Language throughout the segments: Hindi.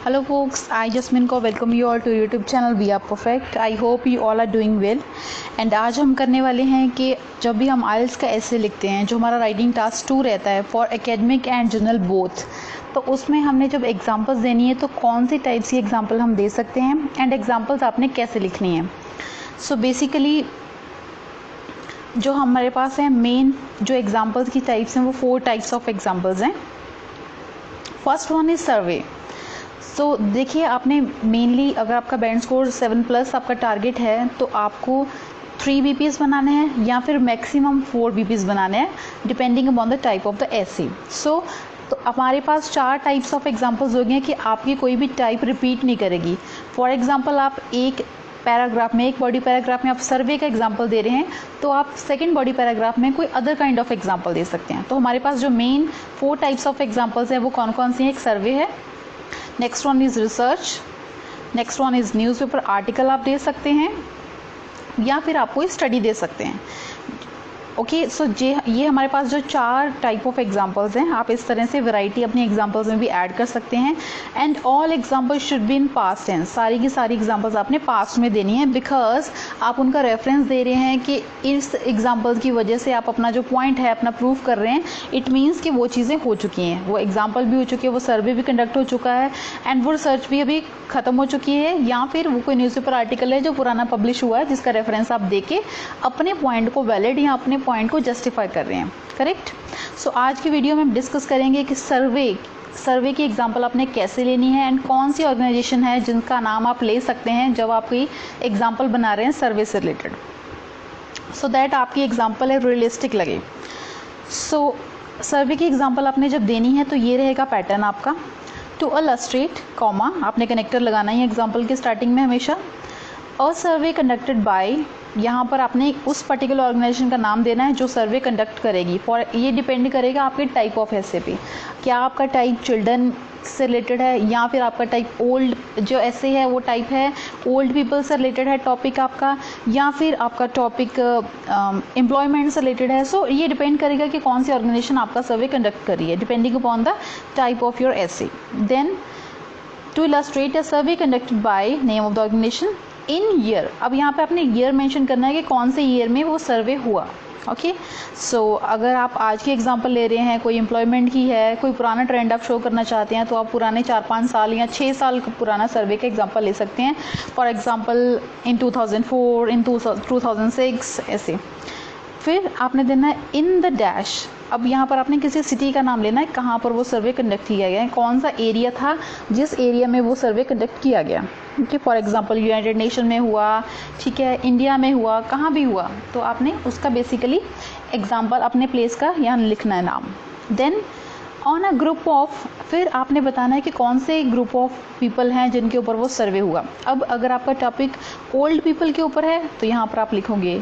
Hello folks, I Jasmine को welcome you all to YouTube channel We Are Perfect. I hope you all are doing well. And आज हम करने वाले हैं कि जब भी हम IELTS का ऐसे लिखते हैं, जो हमारा राइटिंग टास्क 2 रहता है for academic and general both, तो उसमें हमने जब एग्जांपल्स देनी है तो कौन सी टाइप्स की एग्जांपल हम दे सकते हैं एंड एग्जांपल्स आपने कैसे लिखनी है. सो बेसिकली जो हमारे पास है मेन जो एग्जांपल्स की टाइप्स हैं वो 4 टाइप्स ऑफ एग्जांपल्स हैं. फर्स्ट वन इज सर्वे. सो देखिए, आपने मेनली अगर आपका बैंड स्कोर 7+ आपका टारगेट है तो आपको 3 BPs बनाने हैं या फिर मैक्सिमम 4 BPs बनाने हैं depending upon the type of the essay. तो हमारे पास 4 टाइप्स ऑफ एग्जांपल्स हो गए कि आपकी कोई भी टाइप रिपीट नहीं करेगी. फॉर एग्जांपल, आप एक पैराग्राफ में, एक बॉडी पैराग्राफ में आप सर्वे का एग्जांपल दे रहे हैं तो आप सेकंड बॉडी पैराग्राफ में कोई अदर काइंड ऑफ एग्जांपल दे सकते हैं. तो हमारे पास जो मेन 4 टाइप्स ऑफ एग्जांपल्स हैं वो कौन कौन सी हैं? एक सर्वे है, next one is research, next one is newspaper article आप दे सकते हैं या फिर आप कोई स्टडी दे सकते हैं. ओके, सो ये हमारे पास जो 4 टाइप ऑफ एग्जांपल्स हैं, आप इस तरह से वैरायटी अपनी एग्जांपल्स में भी ऐड कर सकते हैं. And all examples should be in past tense. सारी की सारी एग्जांपल्स आपने पास्ट में देनी है बिकॉज आप उनका रेफरेंस दे रहे हैं कि इस एग्जांपल्स की वजह से आप अपना जो पॉइंट है अपना प्रूफ कर रहे हैं. इट मीन्स कि वो चीज़ें हो चुकी हैं, वो एग्जाम्पल भी हो चुकी है, वो सर्वे भी कंडक्ट हो चुका है एंड वो रिसर्च भी अभी ख़त्म हो चुकी है, या फिर वो कोई न्यूज़पेपर आर्टिकल है जो पुराना पब्लिश हुआ है जिसका रेफरेंस आप दे के अपने पॉइंट को वैलिड या अपने पॉइंट को जस्टिफाई कर रहे हैं. करेक्ट. सो आज की वीडियो में हम डिस्कस करेंगे कि सर्वे की एग्जांपल आपने कैसे लेनी है एंड कौन सी ऑर्गेनाइजेशन है जिनका नाम आप ले सकते हैं जब आप कोई एग्जांपल बना रहे हैं सर्वे से रिलेटेड, सो दैट आपकी एग्जांपल है रियलिस्टिक लगे. सो सर्वे की एग्जांपल आपने जब देनी है तो ये रहेगा पैटर्न आपका. टू इलस्ट्रेट, कॉमा, आपने कनेक्टर लगाना है एग्जांपल के स्टार्टिंग में हमेशा. अ सर्वे कंडक्टेड बाय, यहाँ पर आपने उस पर्टिकुलर ऑर्गेनाइजेशन का नाम देना है जो सर्वे कंडक्ट करेगी. फॉर ये डिपेंड करेगा आपके टाइप ऑफ एसे पे, क्या आपका टाइप चिल्ड्रन से रिलेटेड है या फिर आपका टाइप ओल्ड जो ऐसे है वो टाइप है ओल्ड पीपल से रिलेटेड है टॉपिक आपका, या फिर आपका टॉपिक एम्प्लॉयमेंट से रिलेटेड है. सो ये डिपेंड करेगा कि कौन सी ऑर्गेनाइजेशन आपका सर्वे कंडक्ट कर रही है depending upon the type of your essay. Then to illustrate a survey conducted by, name of the organisation, in year. अब यहाँ पे आपने ईयर मेंशन करना है कि कौन से ईयर में वो सर्वे हुआ. ओके, सो अगर आप आज की एग्जांपल ले रहे हैं, कोई एम्प्लॉयमेंट की है, कोई पुराना ट्रेंड आप शो करना चाहते हैं तो आप पुराने 4-5 साल या 6 साल पुराना सर्वे का एग्जांपल ले सकते हैं. फॉर एग्जांपल इन 2004, इन 2006 ऐसे. फिर आपने देना है इन द डैश. अब यहाँ पर आपने किसी सिटी का नाम लेना है, कहाँ पर वो सर्वे कंडक्ट किया गया है, कौन सा एरिया था जिस एरिया में वो सर्वे कंडक्ट किया गया. Okay, for example United nation में हुआ, ठीक है, इंडिया में हुआ, कहाँ भी हुआ, तो आपने उसका बेसिकली एग्जांपल अपने प्लेस का यहाँ लिखना है नाम. Then on a group of, फिर आपने बताना है कि कौन से ग्रुप ऑफ पीपल हैं जिनके ऊपर वो सर्वे हुआ. अब अगर आपका टॉपिक ओल्ड पीपल के ऊपर है तो यहाँ पर आप लिखोगे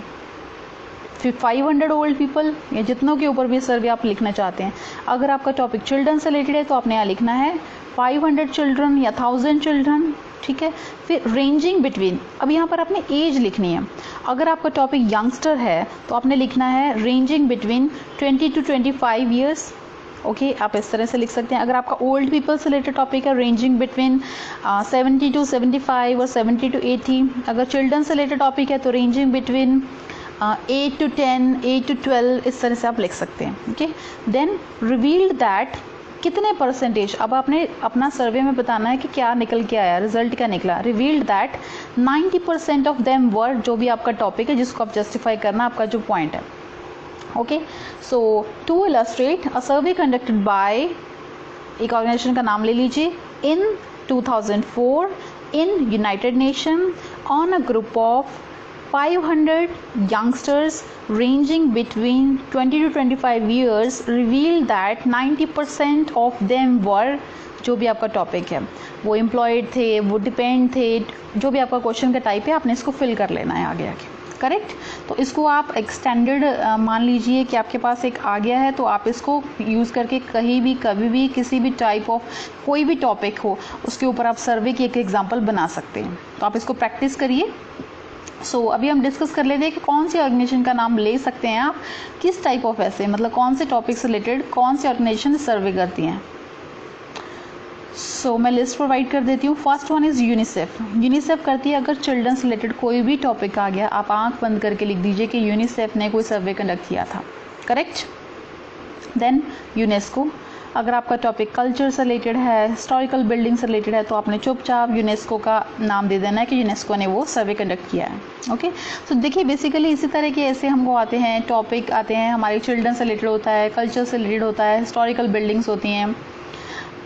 500 ओल्ड पीपल या जितनों के ऊपर भी सर्वे आप लिखना चाहते हैं. अगर आपका टॉपिक चिल्ड्रन से रिलेटेड है तो आपने यहाँ लिखना है 500 चिल्ड्रन या 1000 चिल्ड्रन. ठीक है. फिर रेंजिंग बिटवीन, अब यहाँ पर आपने एज लिखनी है. अगर आपका टॉपिक यंगस्टर है तो आपने लिखना है ranging between 20 to 25 years. Okay, आप इस तरह से लिख सकते हैं. अगर आपका ओल्ड पीपल से रिलेटेड टॉपिक है रेंजिंग बिटवीन 70 to 75 और 70 to 80. अगर चिल्ड्रन से रिलेटेड टॉपिक है तो रेंजिंग बिटवीन 8 to 10, 8 to 12, इस तरह से आप लिख सकते हैं. ओके. देन रिवील्ड दैट, कितने परसेंटेज, अब आपने अपना सर्वे में बताना है कि क्या निकल के आया, रिजल्ट क्या निकला. Revealed that 90% of them were, जो भी आपका टॉपिक है जिसको आप जस्टिफाई करना आपका जो पॉइंट है. Okay, so to illustrate a survey conducted by, एक ऑर्गेनाइजेशन का नाम ले लीजिए, in 2004 in United Nation on a group of 500 youngsters ranging between 20 to 25 years revealed that 90% of them were, जो भी आपका टॉपिक है, वो एम्प्लॉयड थे, वो डिपेंड थे, जो भी आपका क्वेश्चन का टाइप है आपने इसको फिल कर लेना है आगे आगे. करेक्ट. तो इसको आप एक्सटेंडेड मान लीजिए कि आपके पास एक आ गया है तो आप इसको यूज़ करके कहीं भी कभी भी किसी भी टाइप ऑफ कोई भी टॉपिक हो उसके ऊपर आप सर्वे की एक एग्जाम्पल बना सकते हैं. तो आप इसको प्रैक्टिस करिए. सो अभी हम डिस्कस कर लेते हैं कि कौन सी ऑर्गेनाइजेशन का नाम ले सकते हैं आप, किस टाइप ऑफ ऐसे, मतलब कौन से टॉपिक से रिलेटेड कौन सी ऑर्गेनाइजेशन सर्वे करती हैं. सो मैं लिस्ट प्रोवाइड कर देती हूँ। First one is UNICEF. UNICEF करती है अगर चिल्ड्रन से रिलेटेड कोई भी टॉपिक आ गया, आप आंख बंद करके लिख दीजिए कि यूनिसेफ ने कोई सर्वे कंडक्ट किया था, करेक्ट। देन यूनेस्को, अगर आपका टॉपिक कल्चर से रिलेटेड है, हिस्टोरिकल बिल्डिंग से रिलेटेड है, तो आपने चुपचाप यूनेस्को का नाम दे देना है कि यूनेस्को ने वो सर्वे कंडक्ट किया है। ओके, तो देखिए बेसिकली इसी तरह के ऐसे हमको आते हैं टॉपिक, आते हैं हमारे चिल्ड्रन से रिलेटेड होता है, कल्चर से रिलेटेड होता है, हिस्टोरिकल बिल्डिंग्स होती हैं,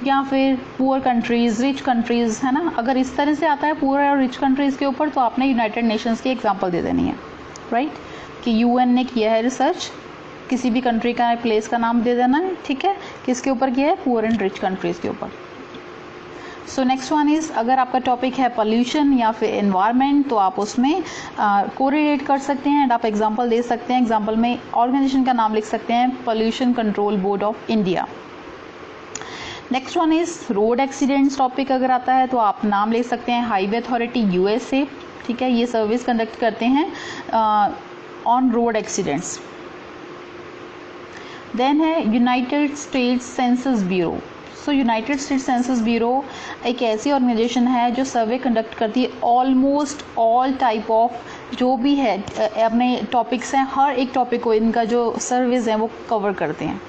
या फिर पुअर कंट्रीज़, रिच कंट्रीज़, है ना। अगर इस तरह से आता है पुअर और रिच कंट्रीज़ के ऊपर, तो आपने यूनाइटेड नेशंस की एग्जांपल दे देनी है, राइट, कि यूएन ने किया है रिसर्च, किसी भी कंट्री का प्लेस का नाम दे देना है, ठीक है, किसके ऊपर किया है, पुअर एंड रिच कंट्रीज़ के ऊपर। सो नेक्स्ट वन इज़, अगर आपका टॉपिक है पोल्यूशन या फिर एनवायरनमेंट, तो आप उसमें कोरिलेट कर सकते हैं एंड आप एग्जांपल दे सकते हैं। एग्जांपल में ऑर्गेनाइजेशन का नाम लिख सकते हैं, pollution control board of India. Next one is road accidents topic अगर आता है तो आप नाम ले सकते हैं, हाईवे अथॉरिटी यूएसए, ठीक है, ये सर्विस कंडक्ट करते हैं ऑन रोड एक्सीडेंट्स। देन है यूनाइटेड स्टेट्स सेंसस ब्यूरो। सो यूनाइटेड स्टेट्स सेंसस ब्यूरो एक ऐसी ऑर्गेनाइजेशन है जो सर्वे कंडक्ट करती है ऑलमोस्ट ऑल टाइप ऑफ जो भी है अपने टॉपिक्स हैं, हर एक टॉपिक को इनका जो सर्विस है वो कवर करते हैं।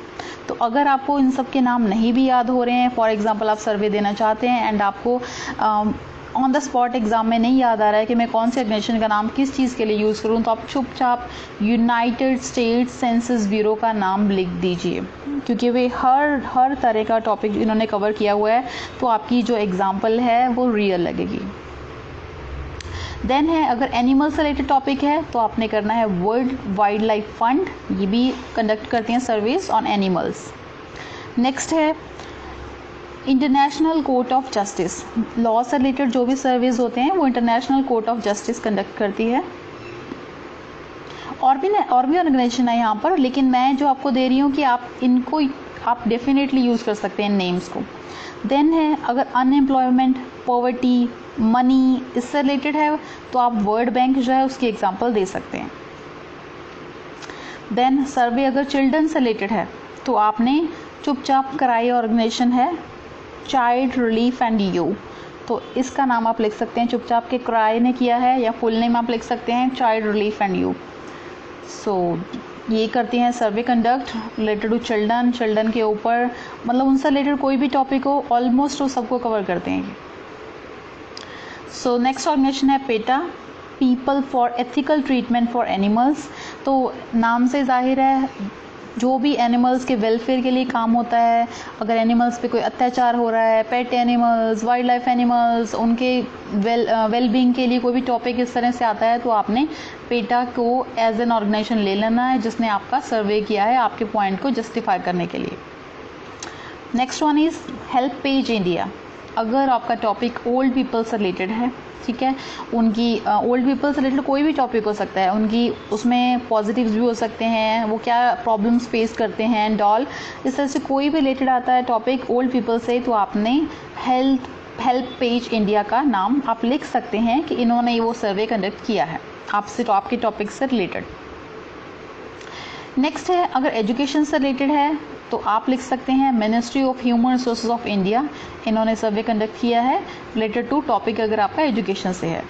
तो अगर आपको इन सब के नाम नहीं भी याद हो रहे हैं, फॉर एग्जांपल आप सर्वे देना चाहते हैं एंड आपको ऑन द स्पॉट एग्ज़ाम में नहीं याद आ रहा है कि मैं कौन से ऑर्गेनाइजेशन का नाम किस चीज़ के लिए यूज़ करूं, तो आप चुपचाप यूनाइटेड स्टेट्स सेंसस ब्यूरो का नाम लिख दीजिए, क्योंकि वे हर तरह का टॉपिक इन्होंने कवर किया हुआ है, तो आपकी जो एग्जाम्पल है वो रियल लगेगी। देन है अगर एनिमल से रिलेटेड टॉपिक है तो आपने करना है वर्ल्ड वाइल्ड लाइफ फंड, ये भी कंडक्ट करती हैं सर्विस ऑन एनिमल्स। नेक्स्ट है international court of justice, law से रिलेटेड जो भी सर्विस होते हैं वो international court of justice conduct करती है। और भी ऑर्गेनाइजेशन है यहाँ पर, लेकिन मैं जो आपको दे रही हूँ कि आप इनको आप डेफिनेटली यूज़ कर सकते हैं नेम्स को। देन है अगर अनएम्प्लॉयमेंट, पॉवर्टी, मनी इससे रिलेटेड है तो आप वर्ल्ड बैंक जो है उसकी एग्जांपल दे सकते हैं। देन सर्वे अगर चिल्ड्रन से रिलेटेड है तो आपने चुपचाप कराई ऑर्गेनाइजेशन है चाइल्ड रिलीफ एंड यू, तो इसका नाम आप लिख सकते हैं चुपचाप के क्राई ने किया है, या फुल नेम आप लिख सकते हैं चाइल्ड रिलीफ एंड यू। सो ये करती हैं survey conduct related to children के ऊपर, मतलब उनसे रिलेटेड कोई भी टॉपिक हो ऑलमोस्ट वो सबको कवर करते हैं। सो नेक्स्ट ऑर्गेनाइजेशन है PETA, people for ethical treatment for animals. तो नाम से जाहिर है जो भी एनिमल्स के वेलफेयर के लिए काम होता है, अगर एनिमल्स पे कोई अत्याचार हो रहा है, pet animals, wild life animals, उनके वेलबींग के लिए कोई भी टॉपिक इस तरह से आता है तो आपने पेटा को एज एन ऑर्गेनाइजेशन ले लेना है जिसने आपका सर्वे किया है आपके पॉइंट को जस्टिफाई करने के लिए। Next one is help page India, अगर आपका टॉपिक ओल्ड पीपल से रिलेटेड है, ठीक है, उनकी ओल्ड पीपल से रिलेटेड कोई भी टॉपिक हो सकता है, उनकी उसमें पॉजिटिव्स भी हो सकते हैं, वो क्या प्रॉब्लम्स फेस करते हैं एंड ऑल, इस तरह से कोई भी रिलेटेड आता है टॉपिक ओल्ड पीपल से, तो आपने हेल्प पेज इंडिया का नाम आप लिख सकते हैं कि इन्होंने वो सर्वे कंडक्ट किया है आपसे, तो आपके टॉपिक से रिलेटेड। नेक्स्ट है अगर एजुकेशन से रिलेटेड है तो आप लिख सकते हैं ministry of human resources of India, इन्होंने सर्वे कंडक्ट किया है रिलेटेड टू टॉपिक अगर आपका एजुकेशन से है।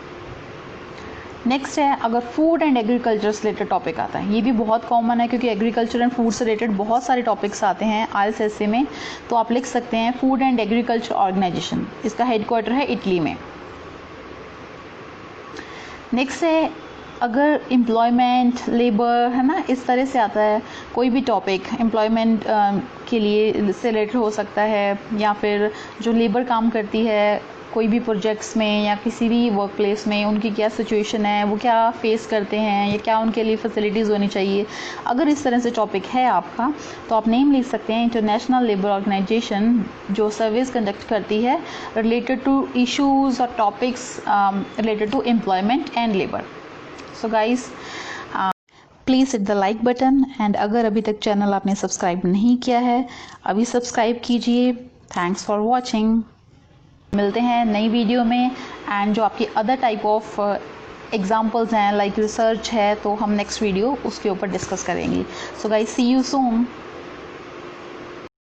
नेक्स्ट है अगर फूड एंड एग्रीकल्चर से रिलेटेड टॉपिक आता है, ये भी बहुत कॉमन है क्योंकि एग्रीकल्चर एंड फूड से रिलेटेड बहुत सारे टॉपिक्स आते हैं आईएलटीएस एस्से में, तो आप लिख सकते हैं फूड एंड एग्रीकल्चर ऑर्गेनाइजेशन, इसका हेडक्वार्टर है इटली में। नेक्स्ट है अगर एम्प्लॉयमेंट, लेबर, है ना, इस तरह से आता है कोई भी टॉपिक एम्प्लॉयमेंट के लिए से रिलेटेड हो सकता है, या फिर जो लेबर काम करती है कोई भी प्रोजेक्ट्स में या किसी भी वर्क प्लेस में, उनकी क्या सिचुएशन है, वो क्या फेस करते हैं, या क्या उनके लिए फैसिलिटीज़ होनी चाहिए, अगर इस तरह से टॉपिक है आपका तो आप नेम लिख सकते हैं इंटरनेशनल लेबर ऑर्गेनाइजेशन जो सर्विस कंडक्ट करती है रिलेटेड टू इश्यूज़ और topics related to employment and labour. So guys please hit the like button, and अगर अभी तक चैनल आपने सब्सक्राइब नहीं किया है अभी सब्सक्राइब कीजिए। थैंक्स फॉर वॉचिंग, मिलते हैं नई वीडियो में, एंड जो आपकी अदर टाइप ऑफ एग्जांपल्स हैं लाइक रिसर्च है तो हम नेक्स्ट वीडियो उसके ऊपर डिस्कस करेंगे। So guys see you soon.